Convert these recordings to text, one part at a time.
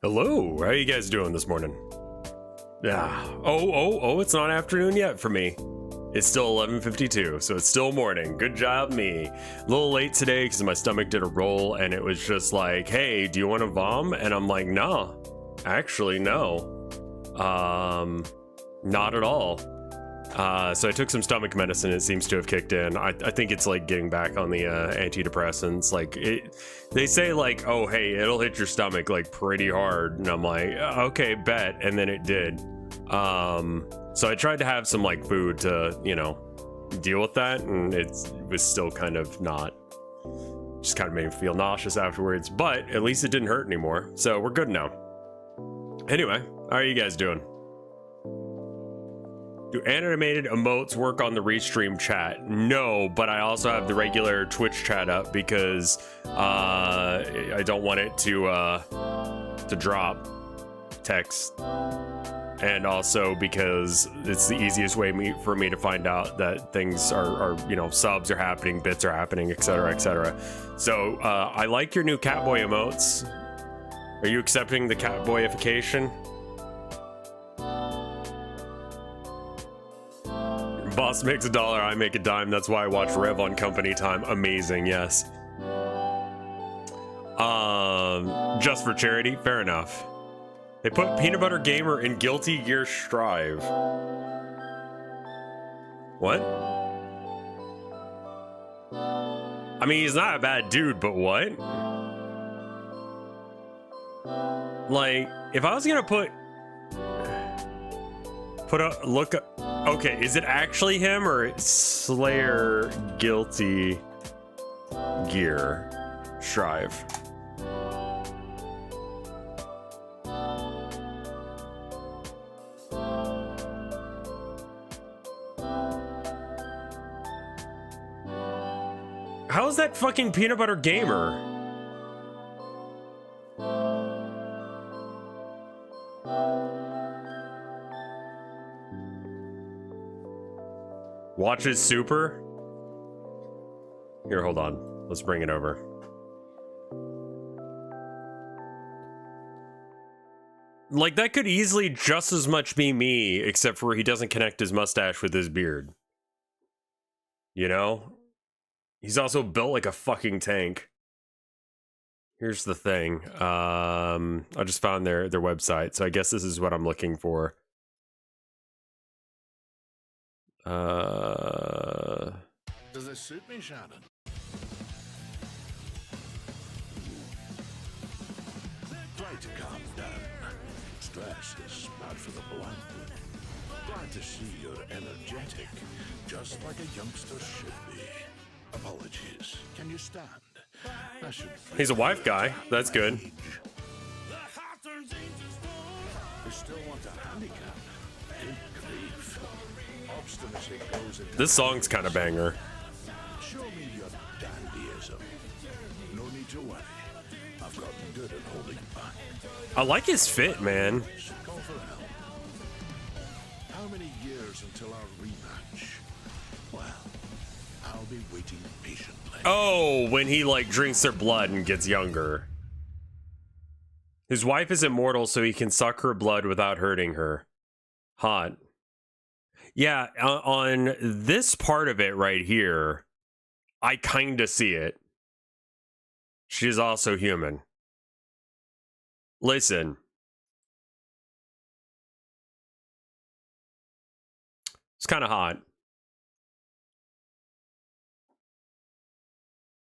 Hello, how you guys doing this morning? Yeah. Oh, it's not afternoon yet for me. It's still 11:52, so it's still morning. Good job, me. A little late today because my stomach did a roll and it was just like, hey, do you want to vom? And I'm like, no. Actually, no. Not at all. So I took some stomach medicine. It seems to have kicked in. I think it's like getting back on the antidepressants. Like they say like, oh, hey, it'll hit your stomach like pretty hard. And I'm like, okay, bet. And then it did. So I tried to have some like food to, you know, deal with that. And it was still kind of not, just kind of made me feel nauseous afterwards. But at least it didn't hurt anymore. So we're good now. Anyway, how are you guys doing? Do animated emotes work on the restream chat? No, but I also have the regular Twitch chat up because I don't want it to drop text, and also because it's the easiest way for me to find out that things are you know, subs are happening, bits are happening, etc., etc. So I like your new Catboy emotes. Are you accepting the Catboyification? Boss makes $1, I make a dime. That's why I watch Rev on company time. Amazing, yes. Just for charity, fair enough. They put Peanut Butter Gamer in Guilty Gear Strive. What? I mean, he's not a bad dude, but what? Like, if I was gonna put a look up. Okay, is it actually him or Slayer Guilty Gear Strive? How is that fucking Peanut Butter Gamer? Watches Super? Here, hold on. Let's bring it over. Like, that could easily just as much be me, except for he doesn't connect his mustache with his beard. You know? He's also built like a fucking tank. Here's the thing. I just found their website, so I guess this is what I'm looking for. Does this suit me, Shannon? Try to calm down. Stress is bad for the blood. Glad to see you're energetic, just like a youngster should be. Apologies. Can you stand? I should. He's a wife guy. That's good. You still want a handicap? Good grief. Obstinacy goes into This song's kind of banger. Show me your dandyism. No need to worry. I've gotten good at holding back. I like his fit, man. Call for help. How many years until our rematch? Well, I'll be waiting patiently. Oh, when he like drinks their blood and gets younger. His wife is immortal, so he can suck her blood without hurting her. Hot. Yeah, on this part of it right here, I kind of see it. She's also human. Listen. It's kind of hot.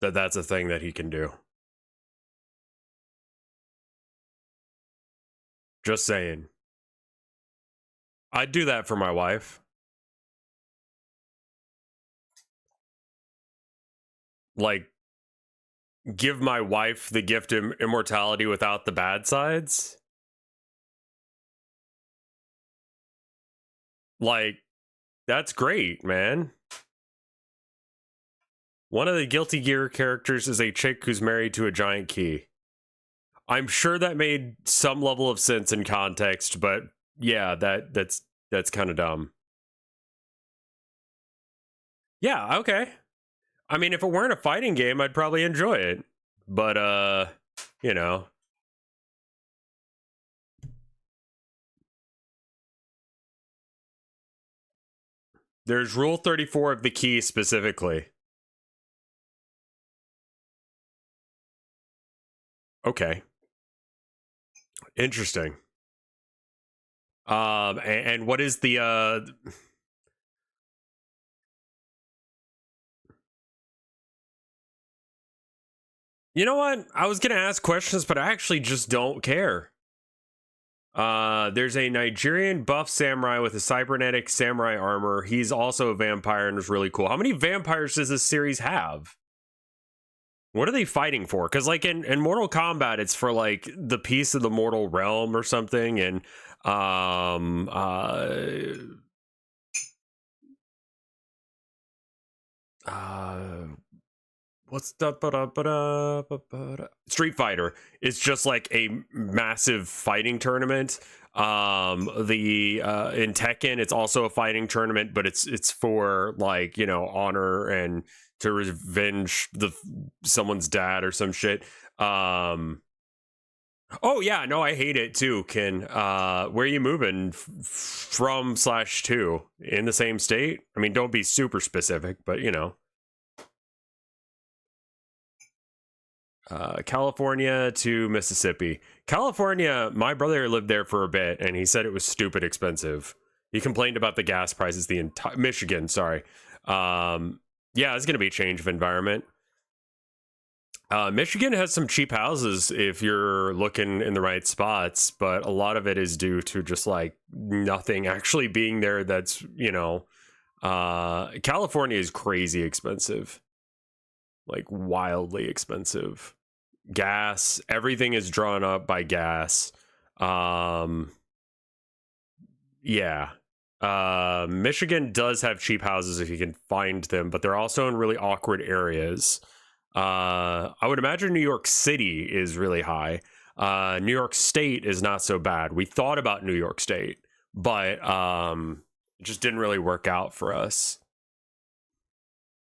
That's a thing that he can do. Just saying. I'd do that for my wife. Like, give my wife the gift of immortality without the bad sides? Like, that's great, man. One of the Guilty Gear characters is a chick who's married to a giant key. I'm sure that made some level of sense in context, but yeah, that's kind of dumb. Yeah, okay. I mean, if it weren't a fighting game, I'd probably enjoy it. But, you know. There's rule 34 of the key specifically. Okay. Interesting. And what is the you know what? I was gonna ask questions, but I actually just don't care. There's a Nigerian buff samurai with a cybernetic samurai armor. He's also a vampire and is really cool. How many vampires does this series have? What are they fighting for? Because like in Mortal Kombat, it's for like the piece of the mortal realm or something, and what's the Street Fighter is just like a massive fighting tournament. The in Tekken, it's also a fighting tournament, but it's for like, you know, honor and to revenge someone's dad or some shit. Oh yeah, no, I hate it too, Ken. Where are you moving from /2 in the same state? I mean, don't be super specific, but you know. California to Mississippi. California, my brother lived there for a bit and he said it was stupid expensive. He complained about the gas prices. The entire Michigan, sorry. Yeah, it's gonna be a change of environment. Michigan has some cheap houses if you're looking in the right spots, but a lot of it is due to just like nothing actually being there. That's, you know, California is crazy expensive, like wildly expensive. Gas, everything is drawn up by gas. Yeah. Michigan does have cheap houses if you can find them, but they're also in really awkward areas. I would imagine New York City is really high. New York State is not so bad. We thought about New York State, but it just didn't really work out for us.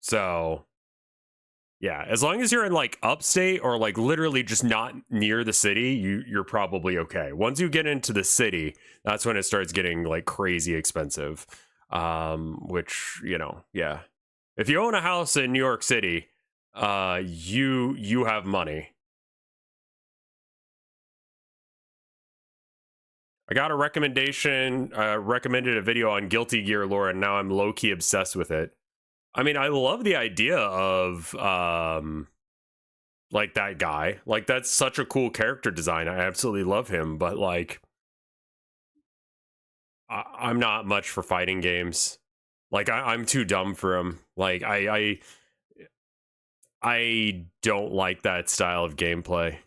So yeah, as long as you're in like upstate or like literally just not near the city, you're probably okay. Once you get into the city, that's when it starts getting like crazy expensive. Which, you know, yeah. If you own a house in New York City, you have money. I got a recommendation, recommended a video on Guilty Gear lore, and now I'm low-key obsessed with it. I mean, I love the idea of like that guy. Like that's such a cool character design. I absolutely love him, but like I'm not much for fighting games. Like I'm too dumb for him. Like I don't like that style of gameplay.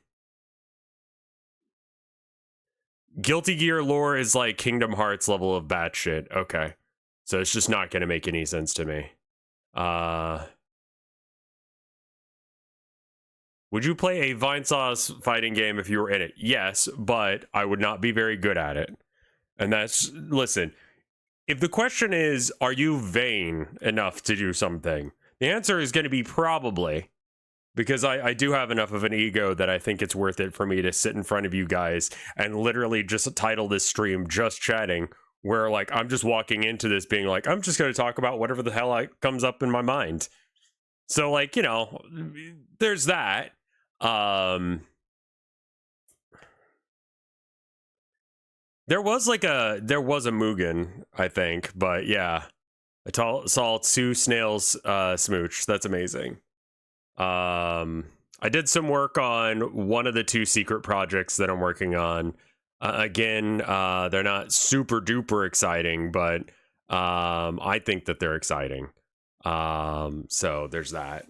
Guilty Gear lore is like Kingdom Hearts level of batshit. Okay. So it's just not going to make any sense to me. Would you play a Vinesauce fighting game if you were in it? Yes, but I would not be very good at it. And that's, listen, if the question is, are you vain enough to do something? The answer is going to be probably, because I do have enough of an ego that I think it's worth it for me to sit in front of you guys and literally just title this stream Just Chatting, where like I'm just walking into this being like, I'm just going to talk about whatever the hell comes up in my mind. So like, you know, there's that. There was a Mugen, I think, but yeah. I saw 2 snails smooch. That's amazing. I did some work on one of the 2 secret projects that I'm working on. Again, they're not super duper exciting, but I think that they're exciting. So there's that.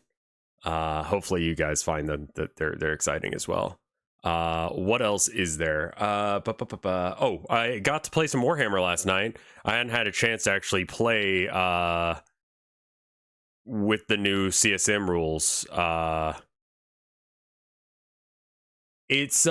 Hopefully you guys find them that they're exciting as well. What else is there? Oh, I got to play some Warhammer last night. I hadn't had a chance to actually play with the new CSM rules. It's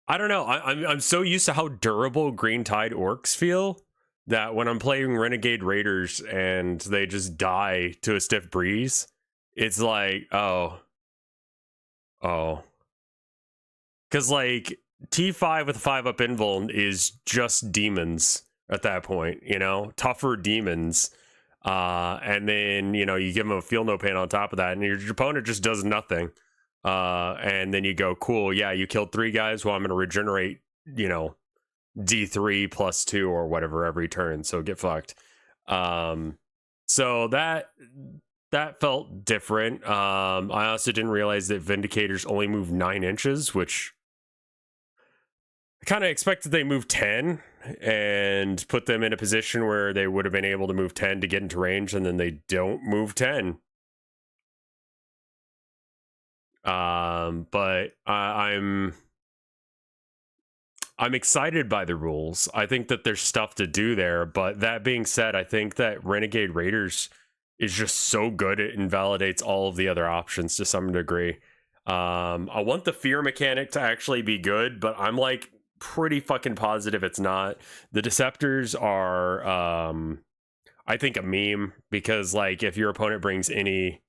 I don't know. I'm so used to how durable Green Tide orcs feel that when I'm playing Renegade Raiders and they just die to a stiff breeze, it's like, oh. Because like T5 with 5-up invuln is just demons at that point, you know, tougher demons. And then, you know, you give them a feel no pain on top of that, and your opponent just does nothing. And then you go, cool, yeah, you killed 3 guys. Well, I'm going to regenerate, you know, D3 plus 2 or whatever every turn. So get fucked. So that felt different. I also didn't realize that Vindicators only move 9 inches, which I kind of expected they move 10 and put them in a position where they would have been able to move 10 to get into range, and then they don't move 10. But I'm excited by the rules. I think that there's stuff to do there, but that being said, I think that Renegade Raiders is just so good it invalidates all of the other options to some degree. I want the fear mechanic to actually be good, but I'm like pretty fucking positive it's not. The Deceptors are I think a meme, because like if your opponent brings any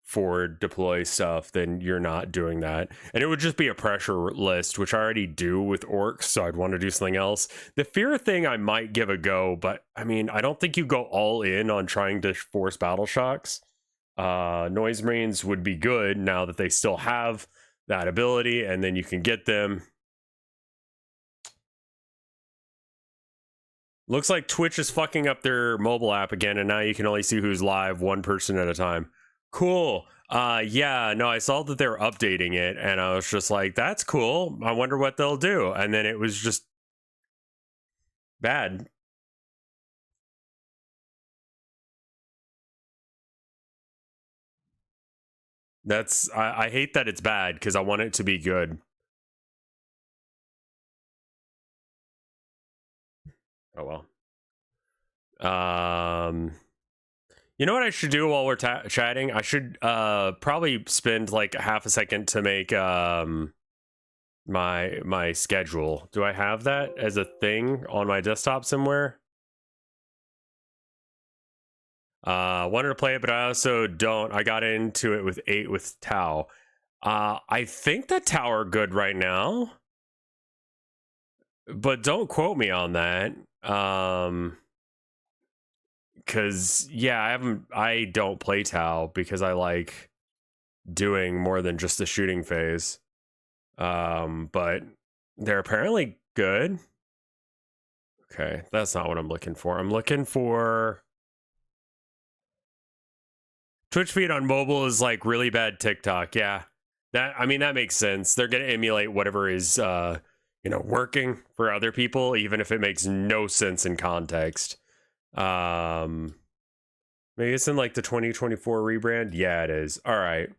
forward deploy stuff, then you're not doing that, and it would just be a pressure list, which I already do with orcs, so I'd want to do something else. The fear thing I might give a go, but I mean, I don't think you go all in on trying to force battle shocks. Noise Marines would be good now that they still have that ability, and then you can get them. Looks like Twitch is fucking up their mobile app again, and now you can only see who's live 1 person at a time. Cool. Yeah, no, I saw that they were updating it, and I was just like, that's cool. I wonder what they'll do. And then it was just bad. I hate that it's bad, because I want it to be good. Oh well. You know what I should do while we're chatting? I should probably spend like half a second to make my schedule. Do I have that as a thing on my desktop somewhere? Wanted to play it, but I also don't. I got into it with 8 with Tau. I think that Tau are good right now, but don't quote me on that. Because yeah, I don't play Tau because I like doing more than just the shooting phase. But they're apparently good. Okay, that's not what I'm looking for. I'm looking for Twitch feed on mobile is like really bad TikTok. Yeah. I mean that makes sense. They're going to emulate whatever is you know, working for other people, even if it makes no sense in context. Maybe it's in like the 2024 rebrand. Yeah, it is. All right.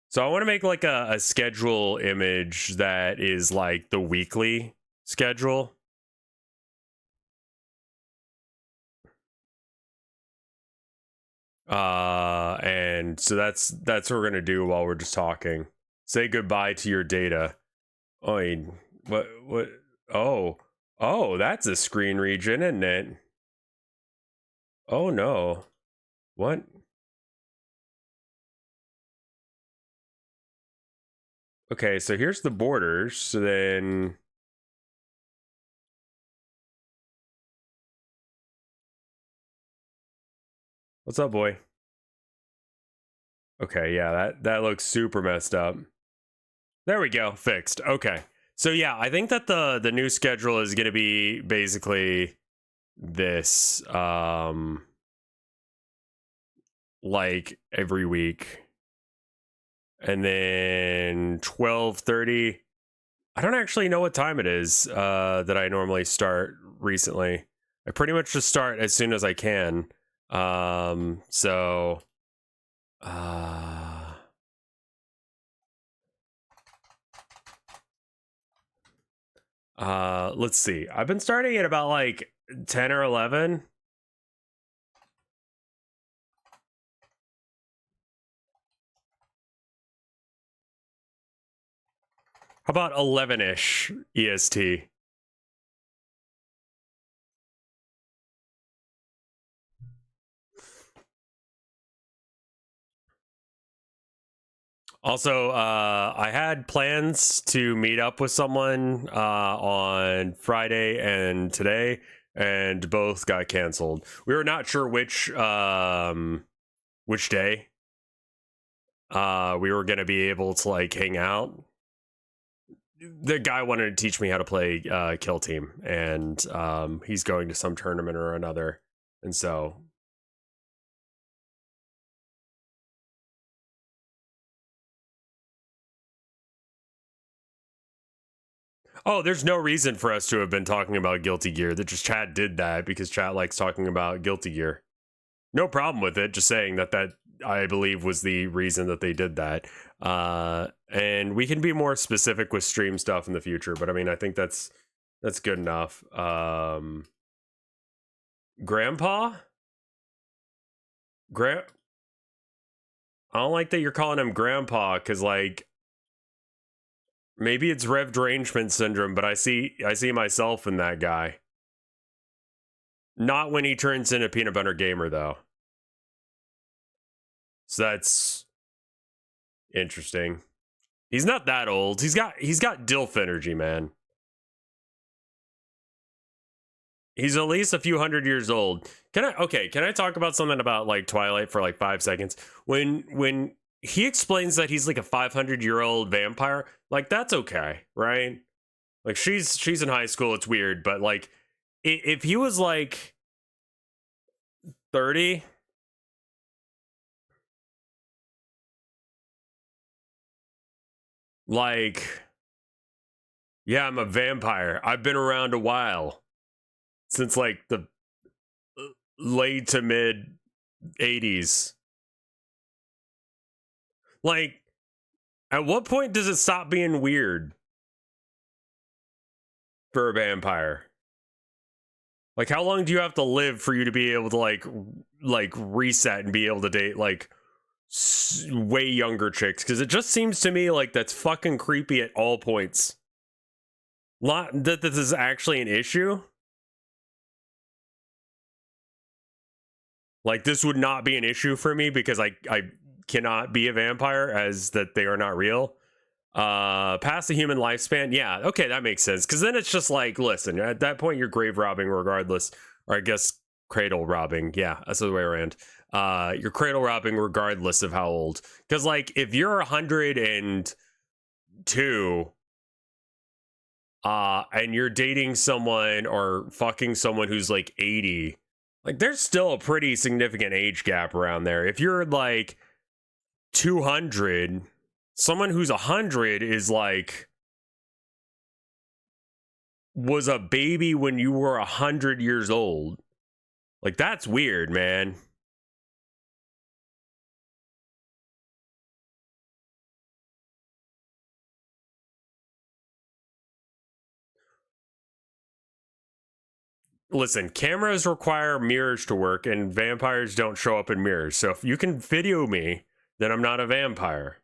So I want to make like a schedule image that is like the weekly schedule. And so that's what we're gonna do while we're just talking. Say goodbye to your data. Oh, what? Oh, that's a screen region, isn't it? Oh no. What? Okay, so here's the borders. So then what's up, boy? Okay, yeah, that looks super messed up. There we go, fixed. Okay. So yeah, I think that the new schedule is gonna be basically this like every week. And then 12:30. I don't actually know what time it is that I normally start recently. I pretty much just start as soon as I can. So let's see. I've been starting at about like 10 or 11. How about 11-ish EST? Also, I had plans to meet up with someone on Friday and today, and both got canceled. We were not sure which day we were gonna be able to like hang out. The guy wanted to teach me how to play Kill Team, and he's going to some tournament or another, and so. Oh, there's no reason for us to have been talking about Guilty Gear. That just chat did that because chat likes talking about Guilty Gear. No problem with it. Just saying that I believe was the reason that they did that. And we can be more specific with stream stuff in the future, but I mean, I think that's good enough. Grandpa? I don't like that you're calling him Grandpa, because like maybe it's Rev derangement syndrome, but I see myself in that guy. Not when he turns into Peanut Butter Gamer, though. So that's interesting. He's not that old. He's got DILF energy, man. He's at least a few hundred years old. Can I talk about something about like Twilight for like 5 seconds? When he explains that he's like a 500-year-old vampire, like that's okay, right? Like she's in high school, it's weird, but like if he was like 30, like, yeah, I'm a vampire. I've been around a while. Since like the late to mid 80s. Like, at what point does it stop being weird for a vampire? Like, how long do you have to live for you to be able to like reset and be able to date like way younger chicks? Because it just seems to me like that's fucking creepy at all points. That this is actually an issue. Like, this would not be an issue for me because I cannot be a vampire, as that they are not real. Past the human lifespan, yeah, okay, that makes sense. Because then it's just like, listen, at that point you're grave robbing regardless, or I guess cradle robbing. Yeah, that's the way around. You're cradle robbing regardless of how old. Because like, if you're 102, and you're dating someone or fucking someone who's like 80. Like, there's still a pretty significant age gap around there. If you're like 200, someone who's 100 is like, was a baby when you were 100 years old. Like, that's weird, man. Listen, cameras require mirrors to work, and vampires don't show up in mirrors. So if you can video me, then I'm not a vampire.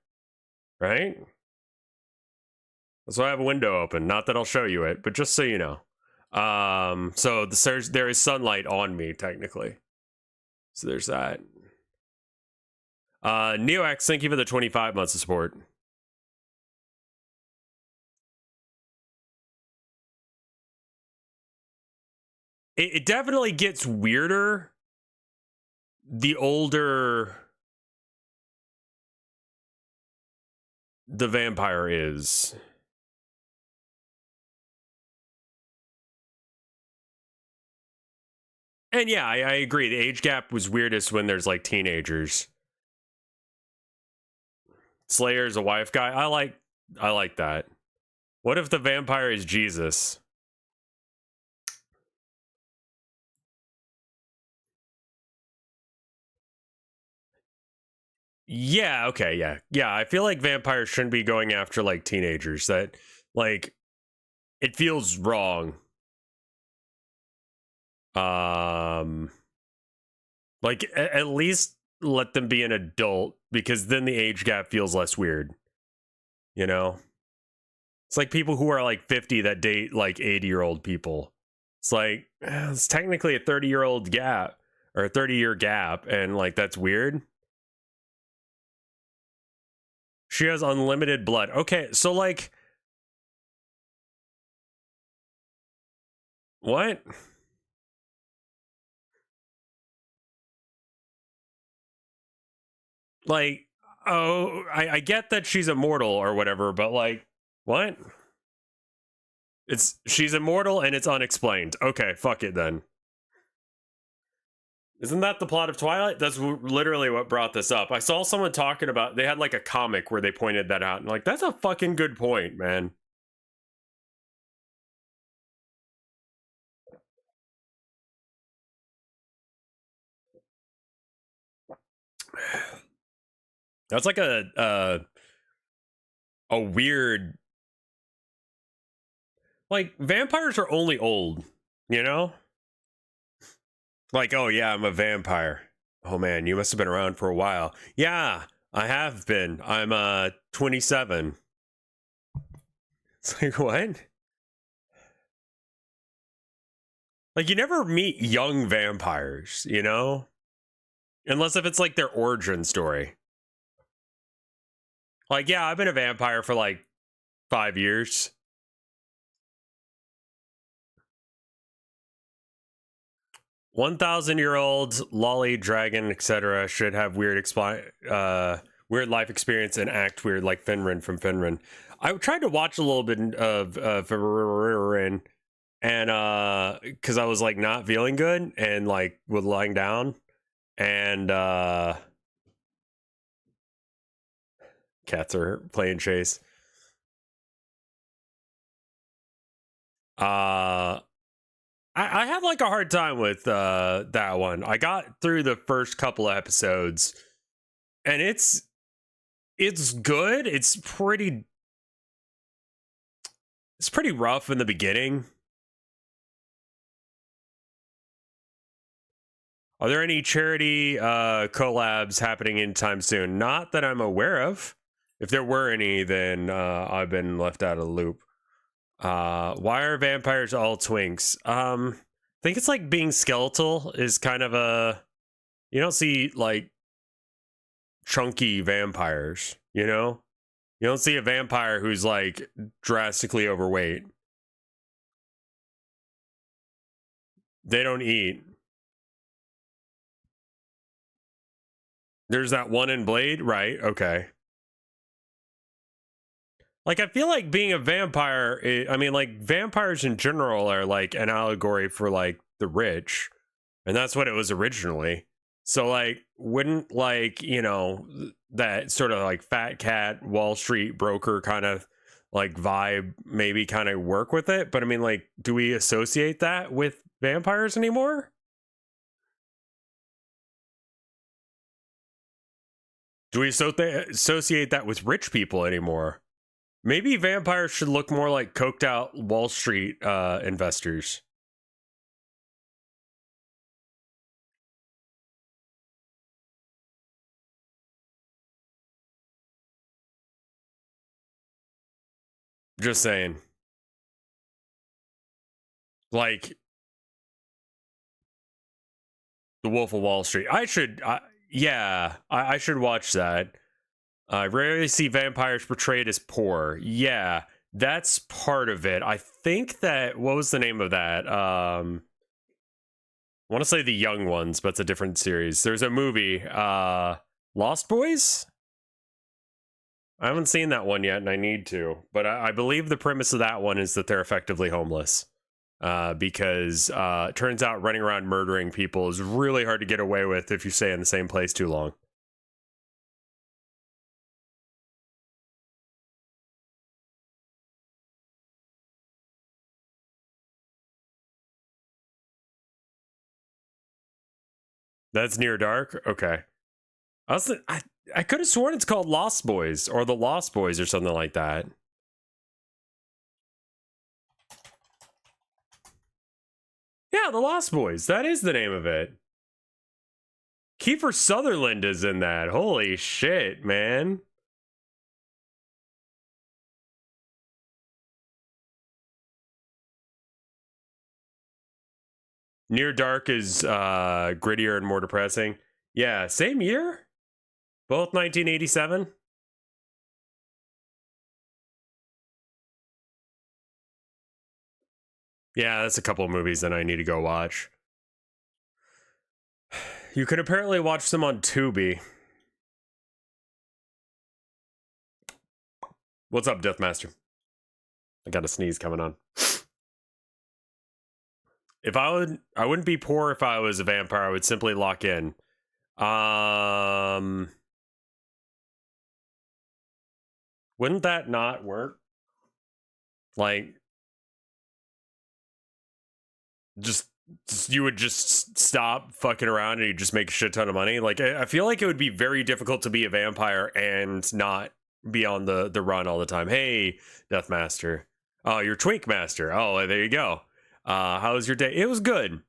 Right? That's why I have a window open. Not that I'll show you it, but just so you know. So there is sunlight on me, technically. So there's that. NeoX, thank you for the 25 months of support. It definitely gets weirder the older the vampire is. And yeah, I agree. The age gap was weirdest when there's like teenagers. Slayer's a wife guy. I like that. What if the vampire is Jesus? Yeah, okay, yeah. Yeah, I feel like vampires shouldn't be going after like teenagers. That like it feels wrong. Like at least let them be an adult, because then the age gap feels less weird. You know? It's like people who are like 50 that date like 80-year-old people. It's like, it's technically a 30-year-old gap or a 30-year gap, and like that's weird. She has unlimited blood. Okay, so like, what? Like, oh, I get that she's immortal or whatever, but like, what? She's immortal and it's unexplained. Okay, fuck it then. Isn't that the plot of Twilight? That's literally what brought this up. I saw someone talking about, they had like a comic where they pointed that out, and like, that's a fucking good point, man. That's like a weird, like, vampires are only old, you know? Like, oh yeah, I'm a vampire. Oh man, you must have been around for a while. Yeah, I have been. I'm 27. It's like, what? Like, you never meet young vampires, you know? Unless if it's like their origin story. Like, yeah, I've been a vampire for like 5 years. $1,000-year-old lolly dragon, etc., should have weird weird life experience and act weird like Finrin from Finrin. I tried to watch a little bit of Finrin, and because I was like not feeling good and like with lying down, and cats are playing chase. I had like a hard time with that one. I got through the first couple of episodes, and it's good. It's pretty rough in the beginning. Are there any charity collabs happening anytime soon? Not that I'm aware of. If there were any, then I've been left out of the loop. Why are vampires all twinks? I think it's like being skeletal is kind of a, you don't see like chunky vampires, you know? You don't see a vampire who's like drastically overweight. They don't eat. There's that one in Blade, right? Okay. Like, I feel like being a vampire, I mean, like, vampires in general are like an allegory for like the rich, and that's what it was originally. So, like, wouldn't like, you know, that sort of like fat cat Wall Street broker kind of like vibe maybe kind of work with it? But I mean, like, do we associate that with vampires anymore? Do we associate that with rich people anymore? Maybe vampires should look more like coked out Wall Street investors. Just saying. Like the Wolf of Wall Street. I should, yeah, I should watch that. I rarely see vampires portrayed as poor. Yeah, that's part of it. I think that, what was the name of that? I want to say The Young Ones, but it's a different series. There's a movie, Lost Boys? I haven't seen that one yet, and I need to. But I believe the premise of that one is that they're effectively homeless. Because it turns out running around murdering people is really hard to get away with if you stay in the same place too long. That's Near Dark? Okay. I could have sworn it's called Lost Boys or The Lost Boys or something like that. Yeah, The Lost Boys. That is the name of it. Kiefer Sutherland is in that. Holy shit, man. Near Dark is grittier and more depressing. Yeah, same year? Both 1987? Yeah, that's a couple of movies that I need to go watch. You can apparently watch them on Tubi. What's up, Deathmaster? I got a sneeze coming on. If I wouldn't be poor if I was a vampire. I would simply lock in. Wouldn't that not work? Like, just you would just stop fucking around and you just make a shit ton of money. Like, I feel like it would be very difficult to be a vampire and not be on the run all the time. Hey, Deathmaster. Oh, you're Twink Master. Oh, there you go. How was your day? It was good.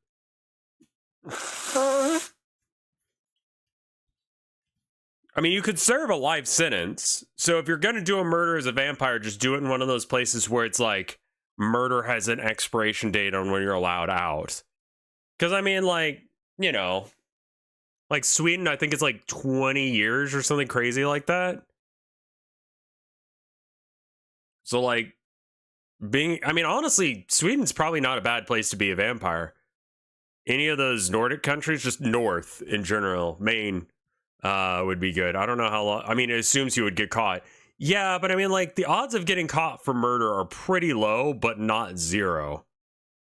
I mean, you could serve a life sentence. So if you're going to do a murder as a vampire, just do it in one of those places where it's like murder has an expiration date on when you're allowed out. Because, I mean, like, you know, like Sweden, I think it's like 20 years or something crazy like that. So, like, I mean, honestly, Sweden's probably not a bad place to be a vampire. Any of those Nordic countries, just north in general, Maine, would be good. I don't know how long. I mean, it assumes you would get caught. Yeah, but I mean, like, the odds of getting caught for murder are pretty low, but not zero.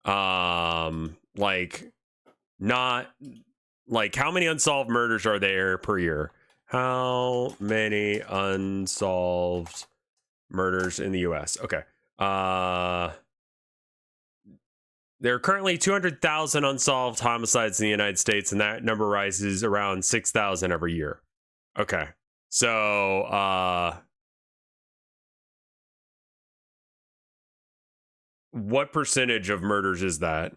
Like, not like, how many unsolved murders are there per year? How many unsolved murders in the US? Okay. There are currently 200,000 unsolved homicides in the United States, and that number rises around 6,000 every year. Okay. So, what percentage of murders is that?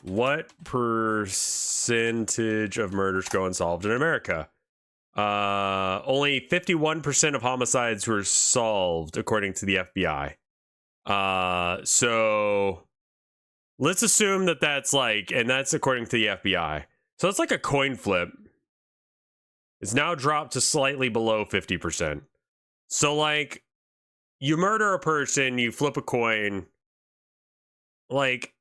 What percentage of murders go unsolved in America? Only 51% of homicides were solved, according to the FBI. So let's assume that that's like, and that's according to the FBI. So it's like a coin flip. It's now dropped to slightly below 50%. So, like, you murder a person, you flip a coin, like,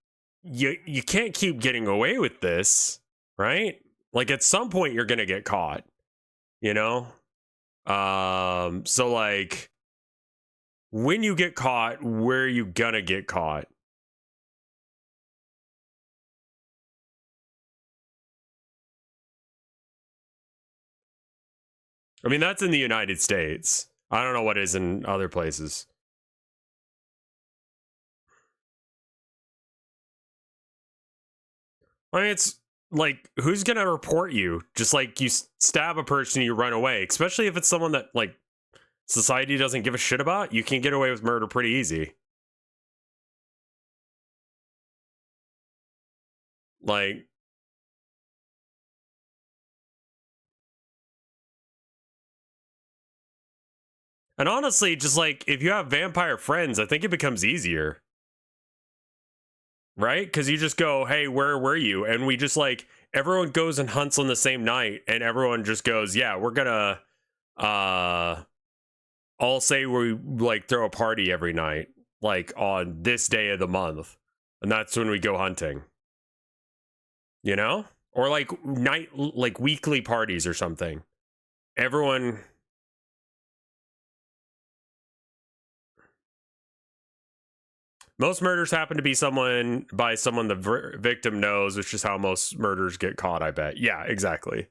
you can't keep getting away with this, right? Like, at some point you're gonna get caught, you know? So, like, when you get caught, where are you gonna get caught? I mean, that's in the United States. I don't know what is in other places. I mean, it's like, who's gonna report you? Just like you stab a person, you run away. Especially if it's someone that, like, society doesn't give a shit about. You can get away with murder pretty easy. Like, and honestly, just like, if you have vampire friends, I think it becomes easier. Right? Because you just go, hey, where were you? And we just, like, everyone goes and hunts on the same night, and everyone just goes, yeah, we're gonna all say we, like, throw a party every night, like, on this day of the month, and that's when we go hunting. You know? Or like weekly parties or something. Everyone. Most murders happen to be someone the victim knows, which is how most murders get caught, I bet. Yeah, exactly.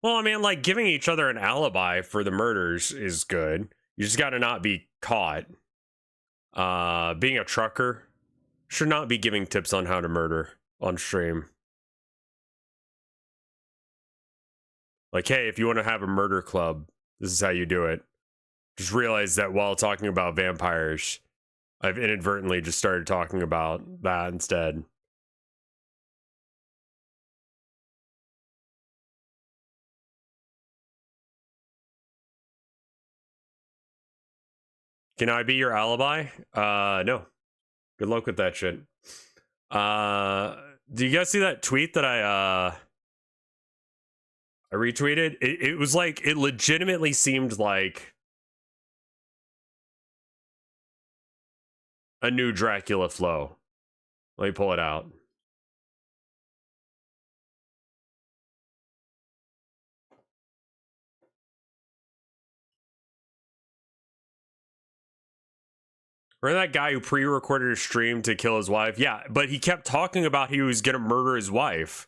Well, I mean, like, giving each other an alibi for the murders is good. You just got to not be caught. Being a trucker should not be giving tips on how to murder on stream. Like, hey, if you want to have a murder club, this is how you do it. Just realize that while talking about vampires, I've inadvertently just started talking about that instead. Can I be your alibi? No. Good luck with that shit. Do you guys see that tweet that I retweeted? It was like, it legitimately seemed like a new Dracula flow. Let me pull it out. Remember that guy who pre-recorded a stream to kill his wife? Yeah, but he kept talking about he was gonna murder his wife.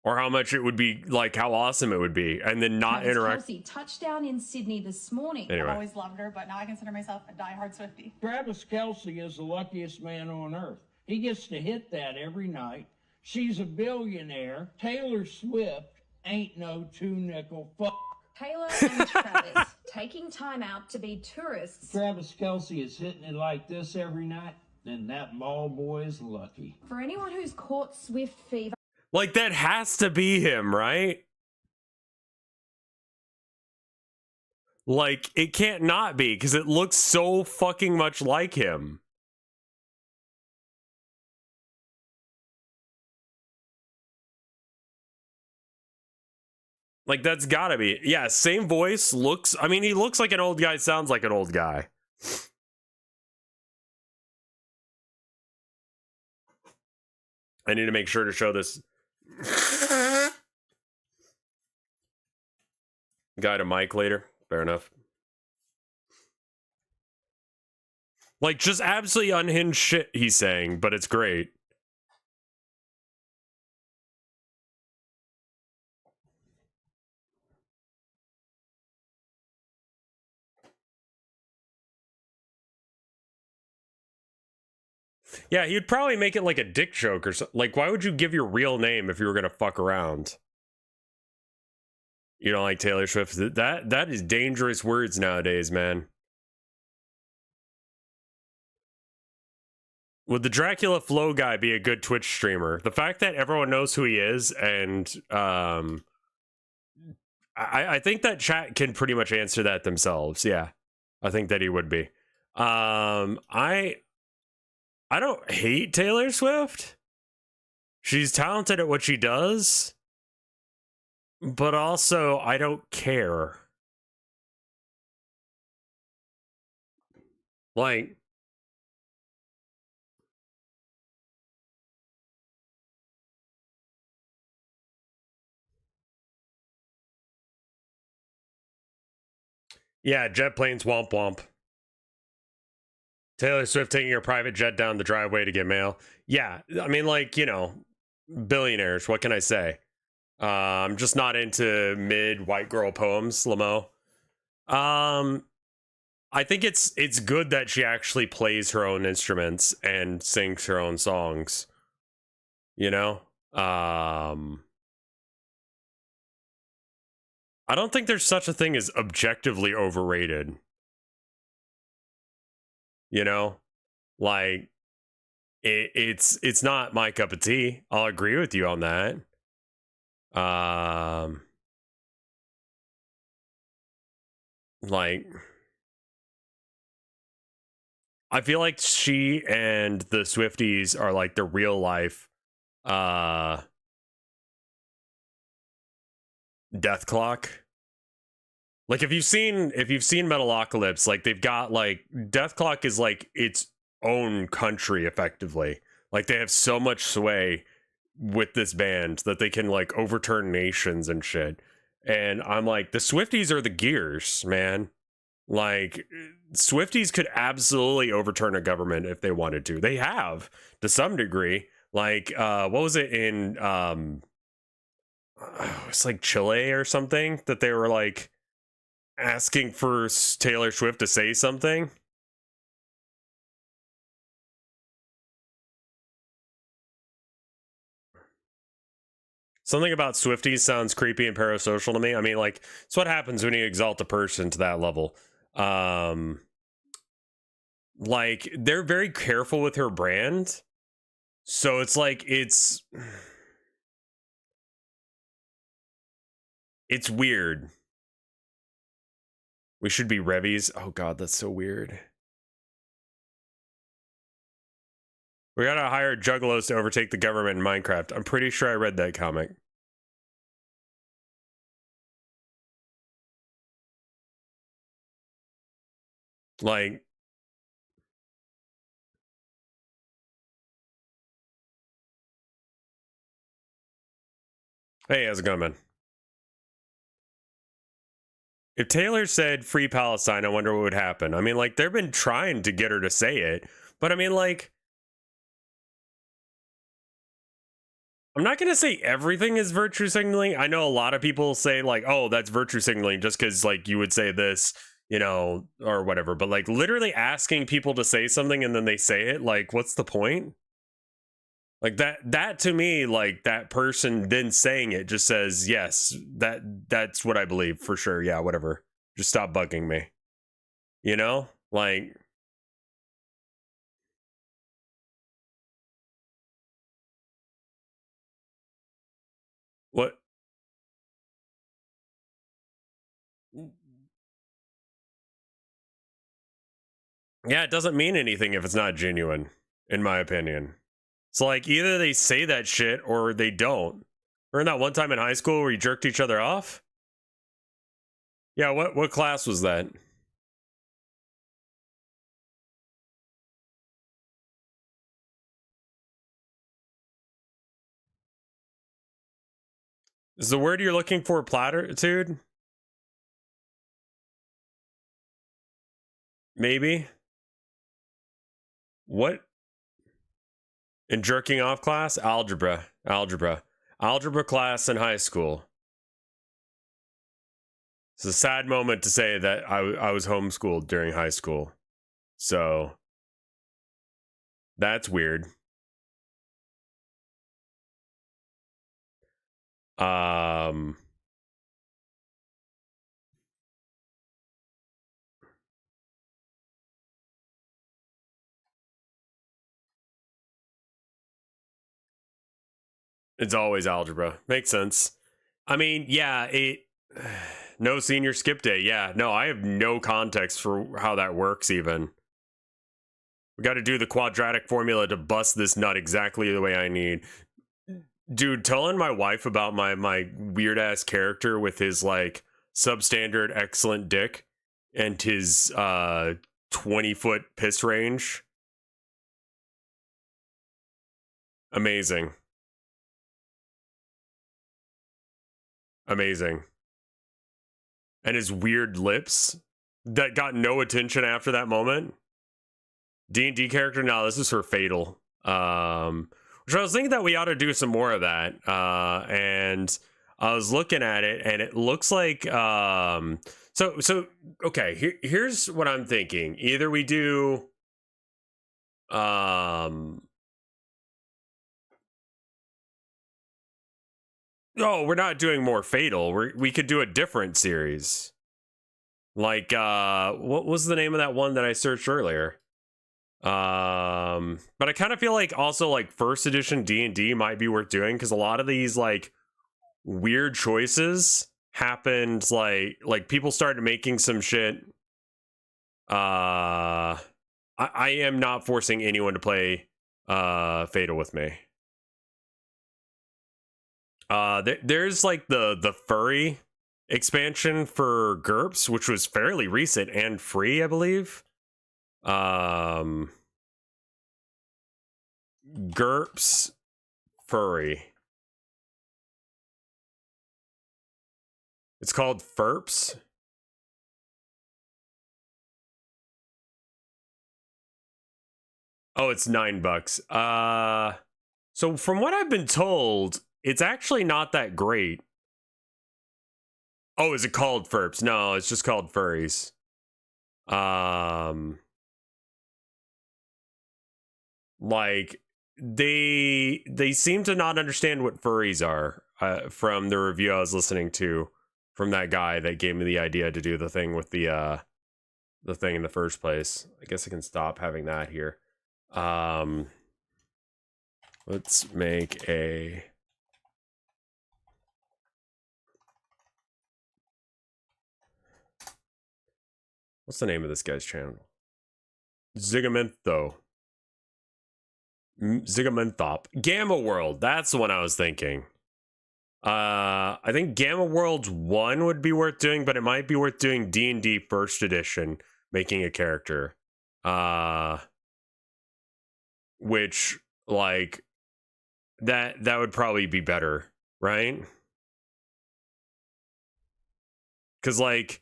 Or how much it would be, like how awesome it would be, and then not interact. Kelsey, touchdown in Sydney this morning. Anyway. I've always loved her, but now I consider myself a diehard Swiftie. Travis Kelsey is the luckiest man on earth. He gets to hit that every night. She's a billionaire. Taylor Swift ain't no two-nickel fuck. Taylor and Travis taking time out to be tourists. Travis Kelsey is hitting it like this every night, then that ball boy is lucky. For anyone who's caught Swift fever. Like, that has to be him, right? Like, it can't not be, because it looks so fucking much like him. Like, that's gotta be. Yeah, same voice, looks... I mean, he looks like an old guy, sounds like an old guy. I need to make sure to show this... guy to Mike later. Fair enough. Like, just absolutely unhinged shit he's saying, but it's great. Yeah, he'd probably make it like a dick joke or something. Like, why would you give your real name if you were gonna fuck around? You don't like Taylor Swift? That is dangerous words nowadays, man. Would the Dracula Flow guy be a good Twitch streamer? The fact that everyone knows who he is, and I think that chat can pretty much answer that themselves. Yeah, I think that he would be. I don't hate Taylor Swift. She's talented at what she does. But also, I don't care. Like... Yeah, jet planes, womp womp. Taylor Swift taking her private jet down the driveway to get mail. Yeah, I mean, like, you know, billionaires, what can I say? I'm just not into mid white girl poems, Lamo. I think it's good that she actually plays her own instruments and sings her own songs. You know? I don't think there's such a thing as objectively overrated. You know? Like, it's not my cup of tea. I'll agree with you on that. Like, I feel like she and the Swifties are like the real life death clock. Like, if you've seen Metalocalypse, like, they've got like Death Clock is like its own country effectively. Like, they have so much sway with this band that they can like overturn nations and shit. And I'm like, the Swifties are the gears, man. Like, Swifties could absolutely overturn a government if they wanted to. They have, to some degree. Like, what was it in it's like Chile or something that they were like asking for Taylor Swift to say something? Something about Swifties sounds creepy and parasocial to me. I mean, like, it's what happens when you exalt a person to that level. Like, they're very careful with her brand. So it's like, it's weird. We should be Revies. Oh god, that's so weird. We gotta hire juggalos to overtake the government in Minecraft. I'm pretty sure I read that comic. Like, hey, how's it going, man? If Taylor said free Palestine, I wonder what would happen. I mean, like, they've been trying to get her to say it, but I mean, like, I'm not going to say everything is virtue signaling. I know a lot of people say, like, oh, that's virtue signaling just because, like, you would say this, you know, or whatever. But, like, literally asking people to say something and then they say it, like, what's the point? Like, that to me, like, that person then saying it just says, yes, that's what I believe for sure. Yeah, whatever. Just stop bugging me. You know? Like, what? Yeah, it doesn't mean anything if it's not genuine, in my opinion. It's like either they say that shit or they don't. Remember that one time in high school where you jerked each other off? Yeah, what class was that? Is the word you're looking for platitude? Maybe. What? In jerking off class? Algebra class in high school. It's a sad moment to say that I was homeschooled during high school. So that's weird. It's always algebra. Makes sense. I mean, yeah, no senior skip day. Yeah, no, I have no context for how that works even. We got to do the quadratic formula to bust this nut exactly the way I need. Dude, telling my wife about my weird ass character with his like substandard excellent dick and his 20-foot piss range. Amazing. Amazing. And his weird lips that got no attention after that moment. D&D character, no, this is for Fatal. Which I was thinking that we ought to do some more of that. And I was looking at it and it looks like so okay, here's what I'm thinking. Either we do no, we're not doing more Fatal. We could do a different series. Like what was the name of that one that I searched earlier? But I kind of feel like also like first edition D&D might be worth doing because a lot of these like weird choices happened like people started making some shit. I am not forcing anyone to play Fatal with me. There's like the furry expansion for GURPS, which was fairly recent and free, I believe. GURPS furry. It's called FERPS. Oh, it's $9. So from what I've been told, it's actually not that great. Oh, is it called FERPS? No, it's just called furries. Like they seem to not understand what furries are from the review I was listening to from that guy that gave me the idea to do the thing with the thing in the first place. I guess I can stop having that here. Let's make a what's the name of this guy's channel? Zigaminthop. Gamma World, that's the one I was thinking. I think Gamma World's 1 would be worth doing, but it might be worth doing D&D first edition, making a character. Which like that would probably be better, right? Cuz like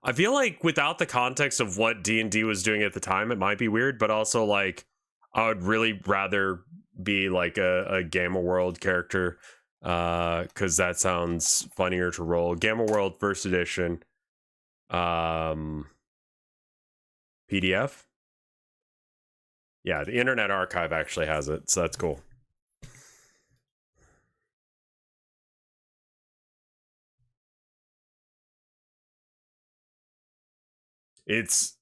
I feel like without the context of what D&D was doing at the time, it might be weird, but also like I would really rather be like a Gamma World character, because that sounds funnier to roll. Gamma World first edition, PDF. Yeah, the Internet Archive actually has it, so that's cool. It's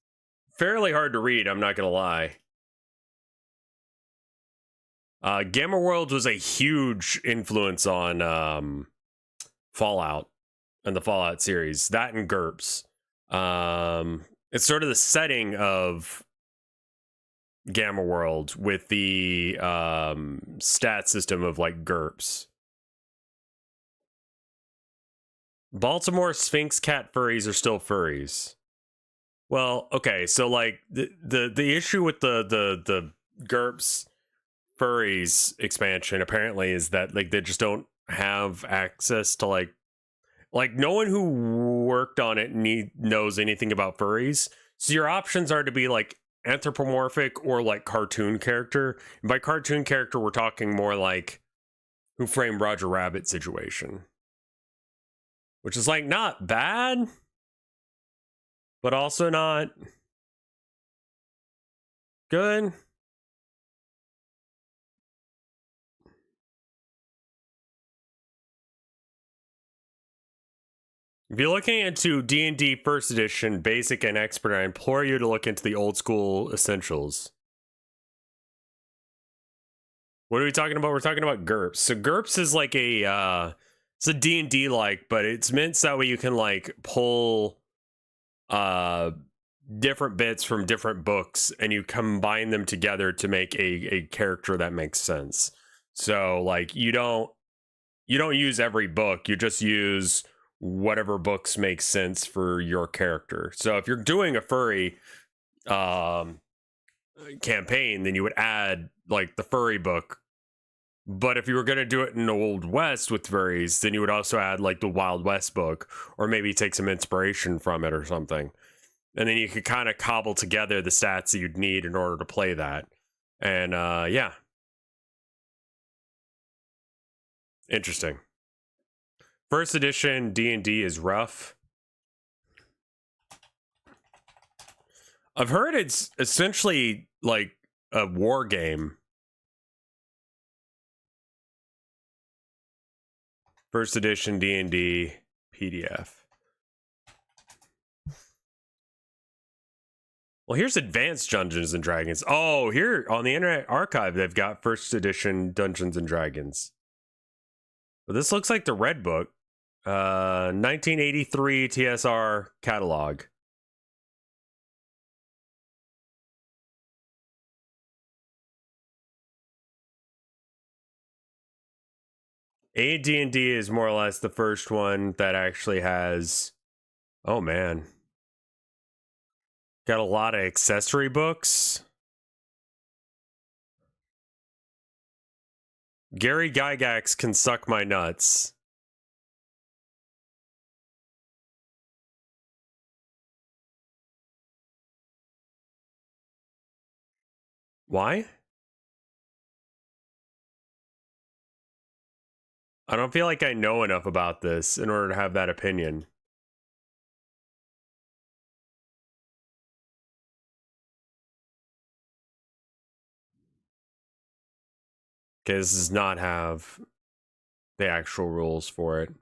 fairly hard to read, I'm not gonna lie. Gamma World was a huge influence on Fallout and the Fallout series. That and GURPS. It's sort of the setting of Gamma World with the stat system of like GURPS. Baltimore Sphinx cat furries are still furries. Well, okay, so like the issue with the GURPS furries expansion apparently is that like they just don't have access to like no one who worked on it knows anything about furries. So your options are to be like anthropomorphic or like cartoon character. And by cartoon character, we're talking more like Who Framed Roger Rabbit situation, which is like not bad, but also not good. If you're looking into D&D First Edition, Basic and Expert, I implore you to look into the old school essentials. What are we talking about? We're talking about GURPS. So GURPS is like a, it's a D&D like, but it's meant so that way you can like pull different bits from different books and you combine them together to make a character that makes sense. So like you don't use every book, you just use whatever books make sense for your character. So if you're doing a furry campaign, then you would add like the furry book. But if you were going to do it in the Old West with furries, then you would also add like the Wild West book, or maybe take some inspiration from it or something. And then you could kind of cobble together the stats that you'd need in order to play that. And yeah. Interesting. First edition D&D is rough. I've heard it's essentially like a war game. First edition D&D PDF. Well, here's Advanced Dungeons and Dragons. Oh, here on the Internet Archive, they've got first edition Dungeons and Dragons. But this looks like the Red Book. 1983 TSR catalog. AD&D is more or less the first one that actually has, oh man, got a lot of accessory books. Gary Gygax Can Suck My Nuts. Why? I don't feel like I know enough about this in order to have that opinion. Okay, this does not have the actual rules for it.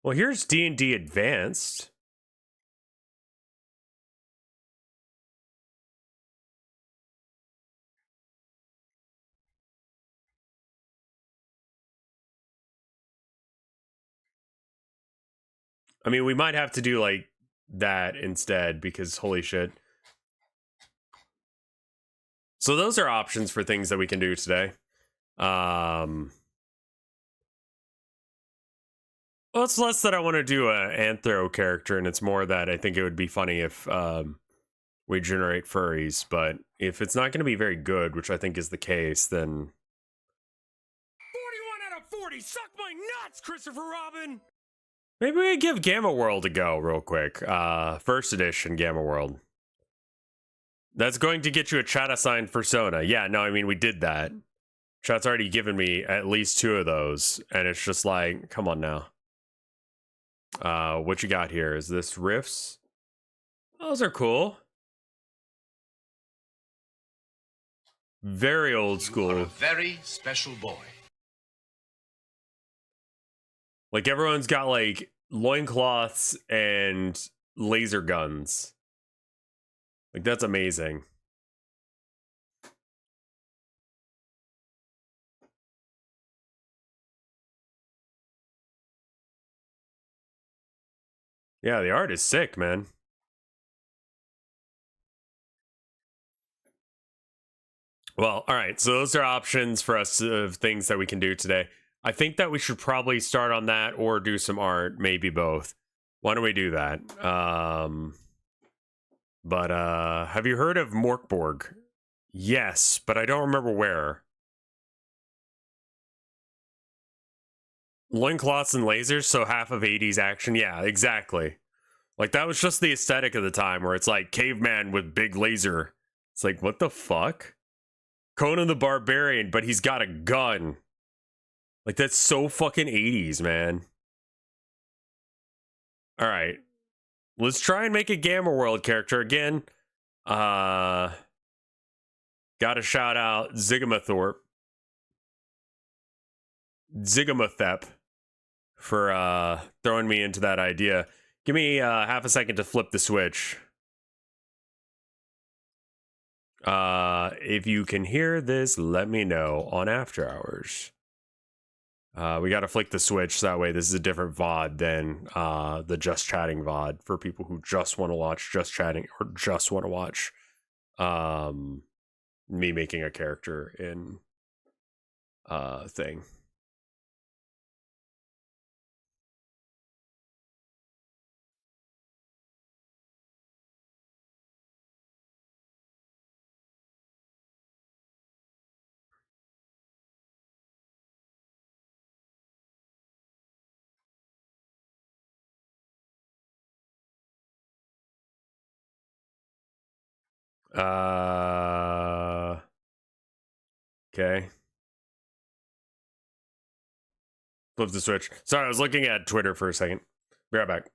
Well, here's D&D Advanced. I mean, we might have to do like that instead because holy shit. So those are options for things that we can do today. Well, it's less that I want to do an anthro character, and it's more that I think it would be funny if we generate furries. But if it's not going to be very good, which I think is the case, then 41 out of 40. Suck my nuts, Christopher Robin. Maybe we give Gamma World a go real quick. First edition Gamma World. That's going to get you a chat assigned persona. Yeah, no, I mean, we did that. Chat's already given me at least 2 of those, and it's just like, come on now. What you got here? Is this riffs? Those are cool. Very old school. You are a very special boy. Like, everyone's got, like, loincloths and laser guns. Like, that's amazing. Yeah, the art is sick, man. Well, all right. So those are options for us of things that we can do today. I think that we should probably start on that or do some art, maybe both. Why don't we do that? But have you heard of Morkborg? Yes, but I don't remember where. Loincloths and lasers, so half of 80s action. Yeah, exactly. Like, that was just the aesthetic of the time, where it's like caveman with big laser. It's like, what the fuck? Conan the Barbarian, but he's got a gun. Like, that's so fucking 80s, man. All right. Let's try and make a Gamma World character again. Gotta shout out Zigamathep for throwing me into that idea. Give me half a second to flip the switch. If you can hear this, let me know on After Hours. We gotta flick the switch, so that way this is a different VOD than the Just Chatting VOD for people who just want to watch Just Chatting or just want to watch me making a character in thing. Okay. Flip the switch. Sorry, I was looking at Twitter for a second. Be right back.